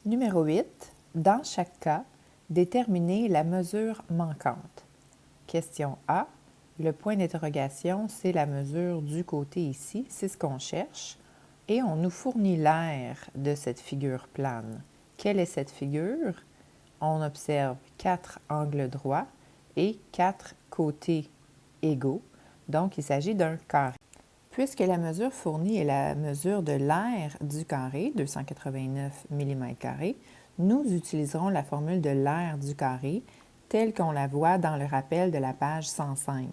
Numéro 8. Dans chaque cas, déterminer la mesure manquante. Question A. Le point d'interrogation, c'est la mesure du côté ici, c'est ce qu'on cherche. Et on nous fournit l'aire de cette figure plane. Quelle est cette figure? On observe 4 angles droits et 4 côtés égaux. Donc, il s'agit d'un carré. Puisque la mesure fournie est la mesure de l'aire du carré, 289 mm², nous utiliserons la formule de l'aire du carré telle qu'on la voit dans le rappel de la page 105.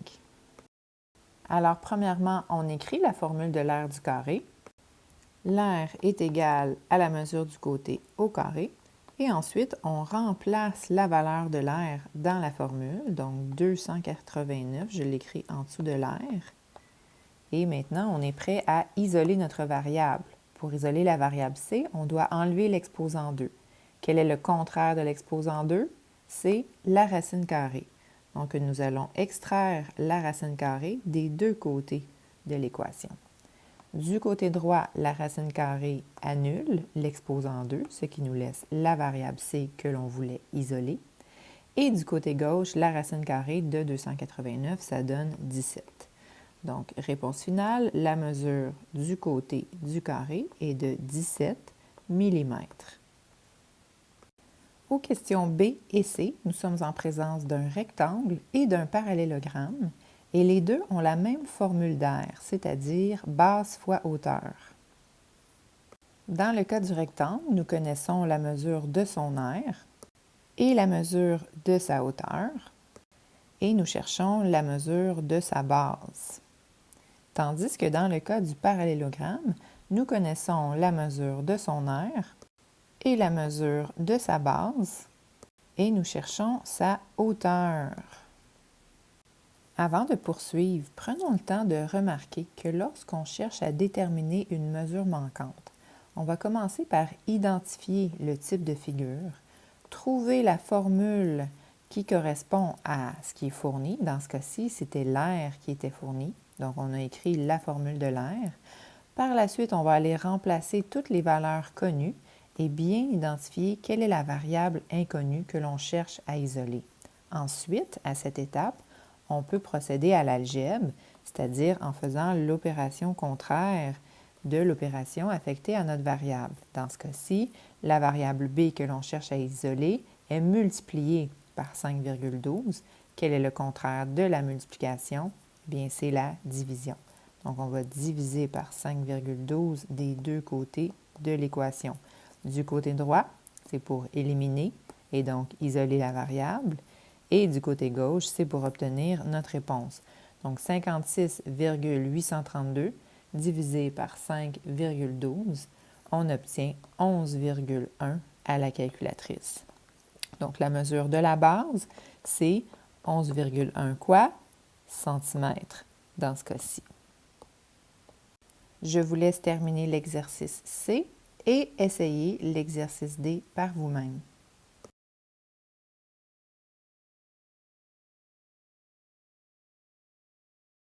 Alors, premièrement, on écrit la formule de l'aire du carré. L'aire est égale à la mesure du côté au carré. Et ensuite, on remplace la valeur de l'aire dans la formule, donc 289, je l'écris en dessous de l'aire. Et maintenant, on est prêt à isoler notre variable. Pour isoler la variable c, on doit enlever l'exposant 2. Quel est le contraire de l'exposant 2? C'est la racine carrée. Donc, nous allons extraire la racine carrée des deux côtés de l'équation. Du côté droit, la racine carrée annule l'exposant 2, ce qui nous laisse la variable c que l'on voulait isoler. Et du côté gauche, la racine carrée de 289, ça donne 17. Donc, réponse finale, la mesure du côté du carré est de 17 mm. Aux questions B et C, nous sommes en présence d'un rectangle et d'un parallélogramme, et les deux ont la même formule d'aire, c'est-à-dire base fois hauteur. Dans le cas du rectangle, nous connaissons la mesure de son aire et la mesure de sa hauteur, et nous cherchons la mesure de sa base. Tandis que dans le cas du parallélogramme, nous connaissons la mesure de son aire et la mesure de sa base, et nous cherchons sa hauteur. Avant de poursuivre, prenons le temps de remarquer que lorsqu'on cherche à déterminer une mesure manquante, on va commencer par identifier le type de figure, trouver la formule qui correspond à ce qui est fourni. Dans ce cas-ci, c'était l'aire qui était fournie. Donc, on a écrit la formule de l'aire. Par la suite, on va aller remplacer toutes les valeurs connues et bien identifier quelle est la variable inconnue que l'on cherche à isoler. Ensuite, à cette étape, on peut procéder à l'algèbre, c'est-à-dire en faisant l'opération contraire de l'opération affectée à notre variable. Dans ce cas-ci, la variable b que l'on cherche à isoler est multipliée par 5,12. Quel est le contraire de la multiplication? Bien, c'est la division. Donc, on va diviser par 5,12 des deux côtés de l'équation. Du côté droit, c'est pour éliminer et donc isoler la variable. Et du côté gauche, c'est pour obtenir notre réponse. Donc, 56,832 divisé par 5,12, on obtient 11,1 à la calculatrice. Donc, la mesure de la base, c'est 11,1 quoi? Centimètres dans ce cas-ci. Je vous laisse terminer l'exercice C et essayer l'exercice D par vous-même.